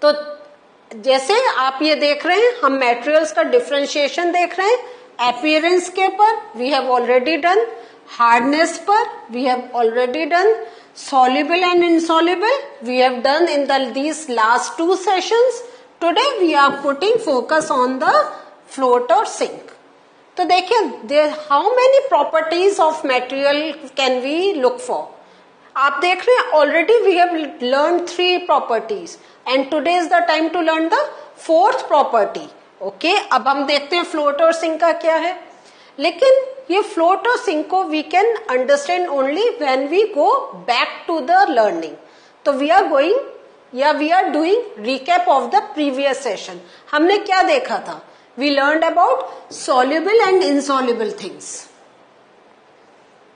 तो जैसे आप ये देख रहे हैं, हम मटेरियल्स का डिफरेंशिएशन देख रहे हैं. अपीयरेंस के पर we have already done, hardness पर we have already done, soluble and insoluble we have done in these last 2 sessions. Today we are putting focus on the float or sink. तो देखिए there how many properties of material can we look for. आप देख रहे हैं already we have learned 3 properties and today is the time to learn the 4th property. Okay, अब हम देखते हैं float और sink का क्या है. लेकिन ये फ्लोट और सिंक को we can understand only when we go back to the learning. तो वी आर गोइंग या we are doing recap of the previous session. हमने क्या देखा था? We learned about soluble and insoluble things.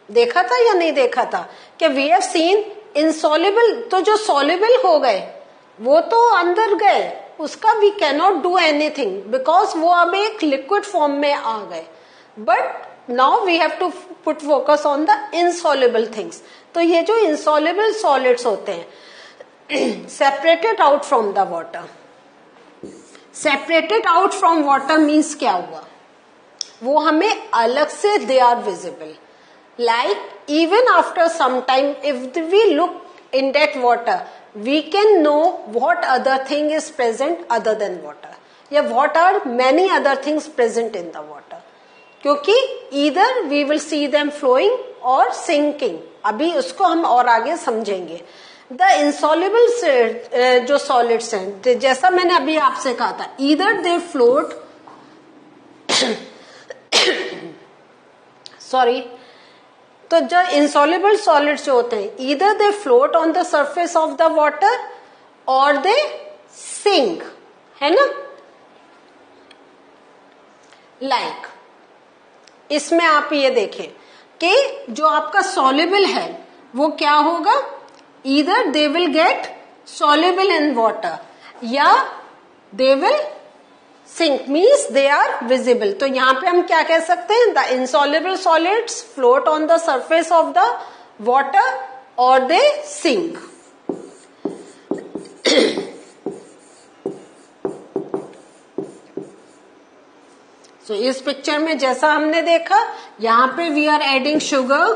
देखा था या नहीं देखा था कि वी हैव सीन इनसॉल्युबल, तो जो सॉल्युबल हो गए वो तो अंदर गए, उसका we can not do anything because वो अब एक लिक्विड फॉर्म में आ गए. But now we have to put focus on the insoluble things. तो ये जो इनसॉल्युबल सॉलिड्स होते हैं separated out from the water. Separated out from water means क्या हुआ? वो हमें अलग से they are visible. Like even after some time if we look in that water we can know what other thing is present other than water, या what are many other things present in the water. क्योंकि either we will see them flowing और sinking. अभी उसको हम और आगे समझेंगे. The insoluble जो सॉलिड्स हैं, जैसा मैंने अभी आपसे कहा था, ईदर दे फ्लोट सॉरी, तो जो इंसॉल्युबल सॉलिड्स जो होते हैं either they float on the surface of the water और दे सिंक, है ना. लाइक इसमें आप ये देखें कि जो आपका सॉल्युबल है वो क्या होगा? Either they will get soluble in water या they will sink, means they are visible. तो यहां पे हम क्या कह सकते हैं? The insoluble solids float on the surface of the water और दे सिंक. तो इस पिक्चर में जैसा हमने देखा, यहां पे we are adding sugar,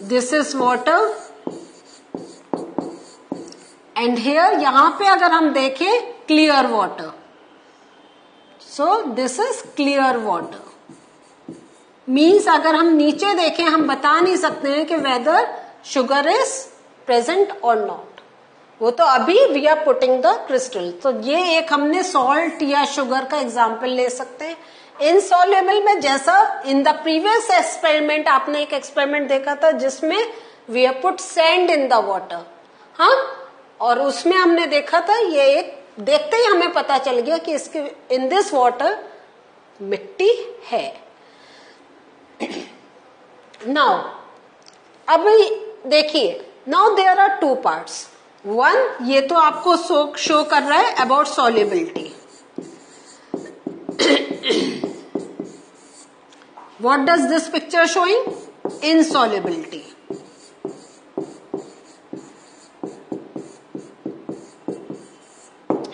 this is water and here यहां पे अगर हम देखें clear water, so this is clear water. Means अगर हम नीचे देखें हम बता नहीं सकते हैं कि वेदर शुगर इज प्रेजेंट और नॉट. वो तो अभी we are putting the crystal. तो ये एक हमने सॉल्ट या शुगर का एग्जाम्पल ले सकते हैं. इनसॉल्युबल में जैसा इन द प्रीवियस एक्सपेरिमेंट आपने एक एक्सपेरिमेंट देखा था जिसमें we have put sand in the water. हाँ, और उसमें हमने देखा था ये एक देखते ही हमें पता चल गया कि इसके इन दिस वाटर मिट्टी है. नाउ अब देखिए, now there are 2 parts. One, ये तो आपको शो कर रहा है about solubility. What does this picture showing? Insolubility.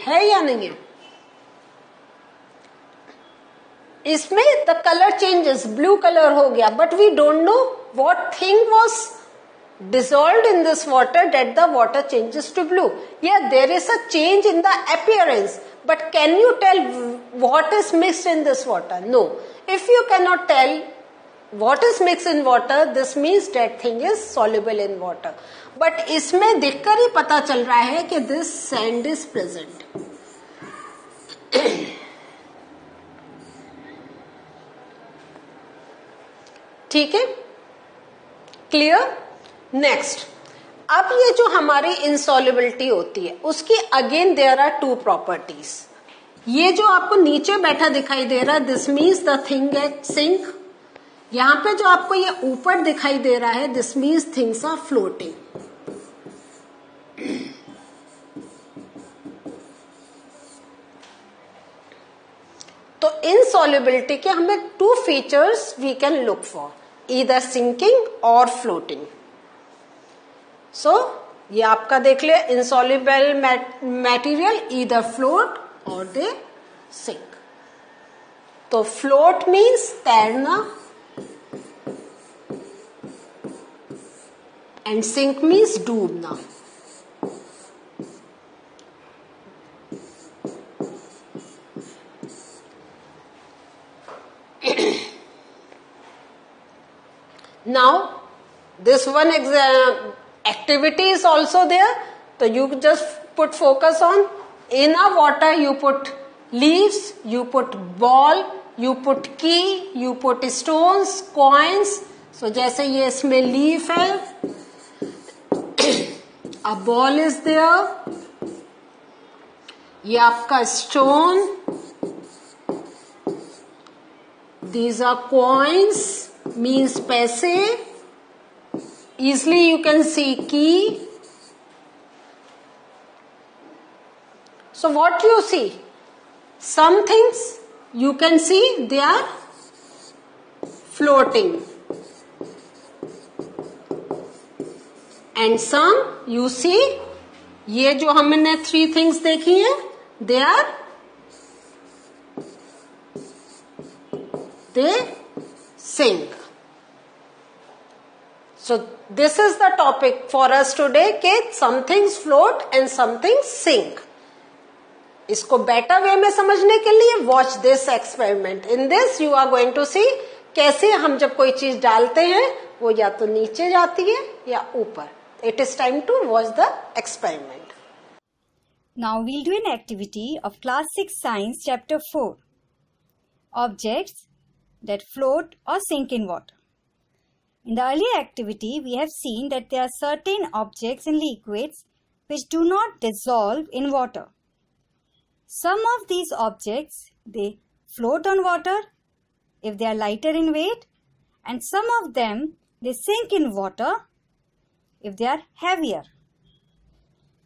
है या नहीं है? इसमें the colour changes, blue colour हो गया, but we don't know what thing was dissolved in this water that the water changes to blue. Yeah, there is a change in the appearance, but can you tell what is mixed in this water? No. If you cannot tell what is mixed in water, this means that thing is soluble in water. But इसमें देखकर ही पता चल रहा है कि this sand is present. ठीक है, clear. Next, अब ये जो हमारी इंसॉल्युबिलिटी होती है उसकी अगेन देयर आर 2 प्रॉपर्टीज. ये जो आपको नीचे बैठा दिखाई दे रहा है this means the thing at sink. यहां पे जो आपको ये ऊपर दिखाई दे रहा है this means things are floating. तो इनसॉल्युबिलिटी के हमें 2 features we can look for, either sinking or floating. So ये आपका देख ले, insoluble material either float or they sink. तो float means तैरना and sink means Dumna. Now this one activity is also there, so you just put focus on, in a water you put leaves, you put ball, you put key, you put stones, coins. So जैसे ये इसमें leaf है, a ball is there, ये आपका stone, these are coins, means पैसे, easily you can see key. So what you see? Some things you can see they are floating, and some you see, ये जो हमने 3 things देखी हैं, they sink. So this is the topic for us today कि some things float and some things sink. इसको better way में समझने के लिए watch this experiment. In this you are going to see कैसे हम जब कोई चीज डालते हैं वो या तो नीचे जाती है या ऊपर. It is time to watch the experiment. Now we'll do an activity of class 6 science chapter 4. Objects that float or sink in water. In the earlier activity we have seen that there are certain objects in liquids which do not dissolve in water. Some of these objects, they float on water if they are lighter in weight, and some of them, they sink in water if they are heavier.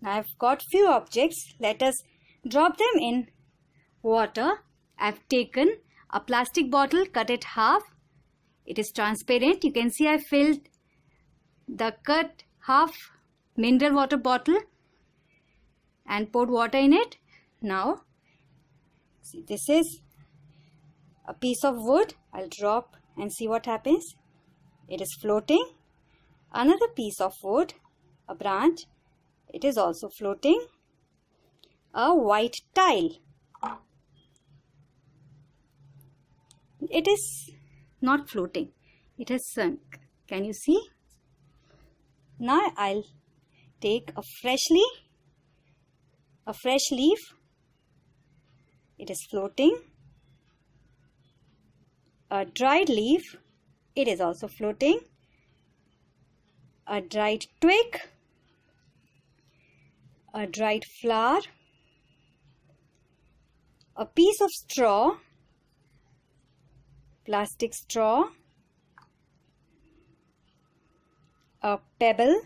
Now I have got few objects. Let us drop them in water. I have taken a plastic bottle, cut it half. It is transparent. You can see I filled the cut half mineral water bottle and poured water in it. Now, see, this is a piece of wood. I'll drop and see what happens. It is floating. Another piece of wood, a branch, it is also floating. A white tile. It is not floating. It has sunk. Can you see? Now I'll take a fresh leaf. It is floating. A dried leaf, it is also floating. A dried twig, a dried flower, a piece of straw, plastic straw, a pebble.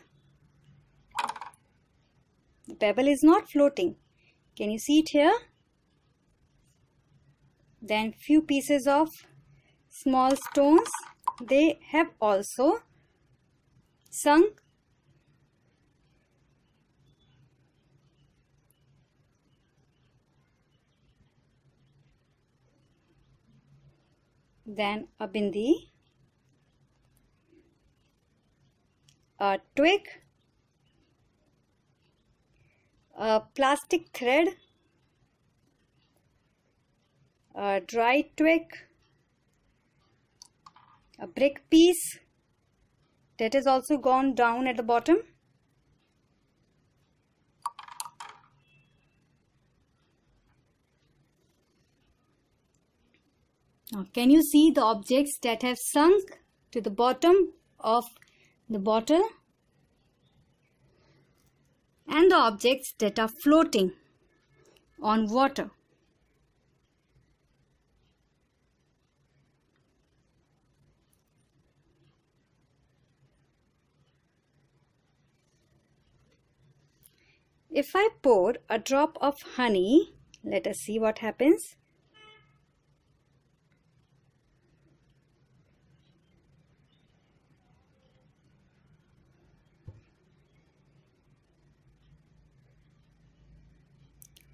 The pebble is not floating. Can you see it here? Then few pieces of small stones, they have also sunk. Then a bindi, a twig, a plastic thread, a dry twig, a brick piece that has also gone down at the bottom. Now, can you see the objects that have sunk to the bottom of the bottle and the objects that are floating on water? If I pour a drop of honey, let us see what happens.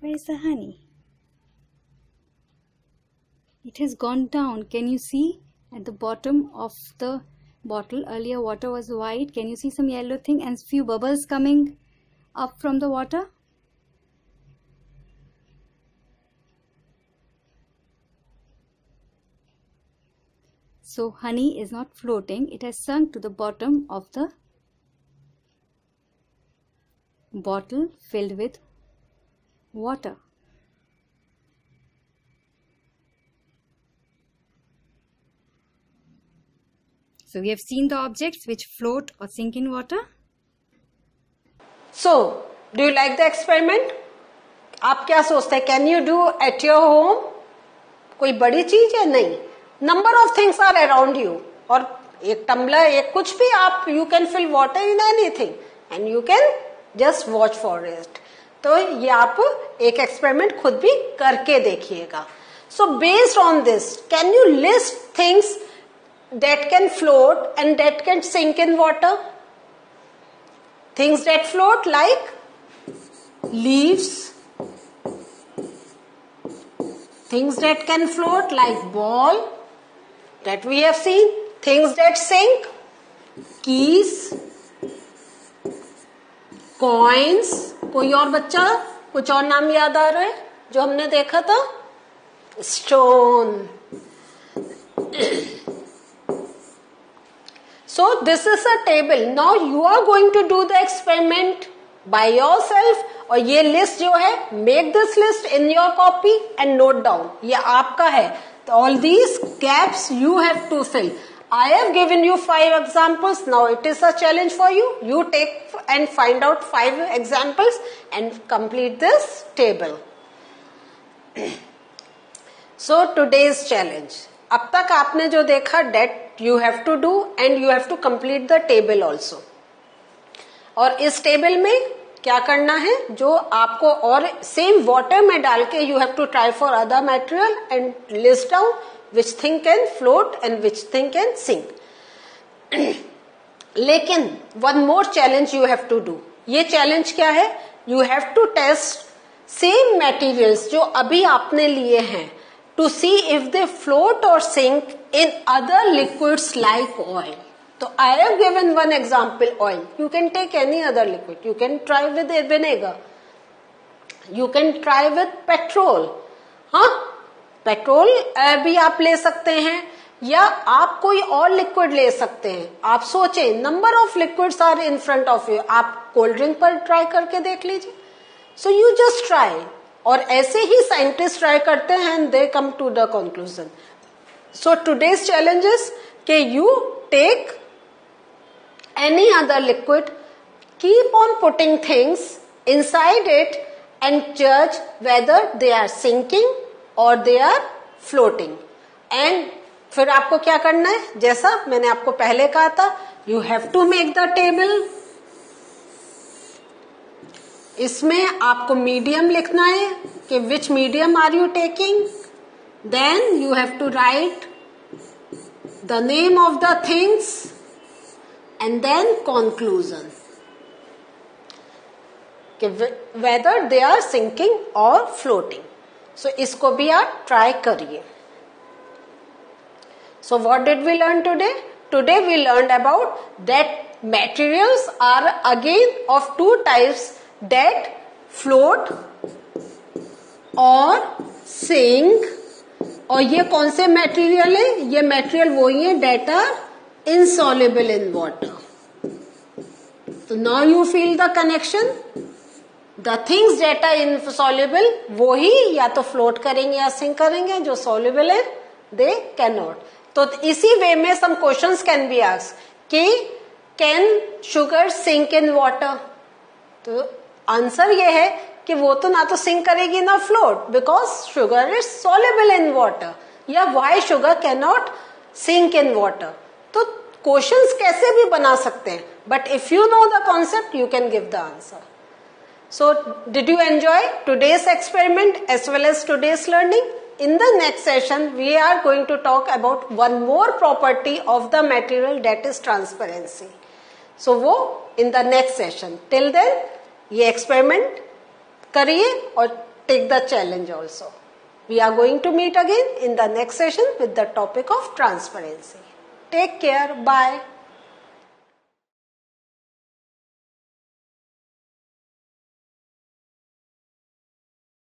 Where is the honey? It has gone down. Can you see at the bottom of the bottle? Earlier water was white. Can you see some yellow thing and few bubbles coming up from the water? So honey is not floating. It has sunk to the bottom of the bottle filled with water. So we have seen the objects which float or sink in water. So, do you like the experiment? आप क्या सोचते हैं? Can you do at your home? कोई बड़ी चीज है? नहीं. Number of things are around you. और एक टम्बलर, एक कुछ भी आप, you can fill water in anything and you can just watch for it. तो ये आप एक एक्सपेरिमेंट खुद भी करके देखिएगा. So based on this, can you list things that can float and that can sink in water? Things that float like leaves, things that can float like ball that we have seen, things that sink, keys, coins. कोई और बच्चा कुछ और नाम याद आ रहा है जो हमने देखा था? Stone. So this is a table. Now you are going to do the experiment by yourself. और ये list जो है, make this list in your copy and note down. ये आपका है. So all these gaps you have to fill. I have given you 5 examples. Now it is a challenge for you. You take and find out 5 examples and complete this table. So today's challenge. अब तक आपने जो देखा that you have to do and you have to complete the table also. और इस table में क्या करना है, जो आपको और सेम वाटर में डाल के you have to try for other material and list down which thing can float and which thing can sink. लेकिन one more challenge you have to do. ये challenge क्या है? You have to test same materials जो अभी आपने लिए हैं to see if they float or sink in other liquids like oil. So I have given one example, oil. You can take any other liquid. You can try with vinegar. You can try with petrol. हाँ, petrol भी आप ले सकते हैं या आप कोई और लिक्विड ले सकते हैं. आप सोचें, number of liquids are in front of you. आप कोल्ड ड्रिंक पर ट्राई करके देख लीजिए. So you just try. और ऐसे ही साइंटिस्ट ट्राई करते हैं and they come to the conclusion. So today's challenge is कि you take any other liquid, keep on putting things inside it and जज वेदर दे आर सिंकिंग और they are floating. And फिर आपको क्या करना है, जैसा मैंने आपको पहले कहा था, you have to make the table. इसमें आपको मीडियम लिखना है कि which medium are you taking. Then you have to write the name of the things and then conclusion कि whether they are sinking or floating. So इसको भी आप try करिए. So what did we learn today? Today we learned about that materials are again of 2 types, that float और sink. और ये कौन से मटेरियल है? ये मटेरियल वही है that are insoluble in water. So now you feel the connection. The things that are insoluble वो ही या तो float करेंगे या sink करेंगे. जो soluble है they cannot. तो इसी वे में some questions can be asked कि can sugar sink in water. तो आंसर ये है कि वो तो ना तो सिंक करेगी ना float, because sugar is soluble in water. या why sugar can not sink in water. तो क्वेश्चंस कैसे भी बना सकते हैं, but if you know the concept you can give the answer. So did you enjoy today's experiment as well as today's learning? In the next session, we are going to talk about one more property of the material, that is transparency. So वो in the next session. Till then, ये experiment करिए और take the challenge also. We are going to meet again in the next session with the topic of transparency. Take care. Bye.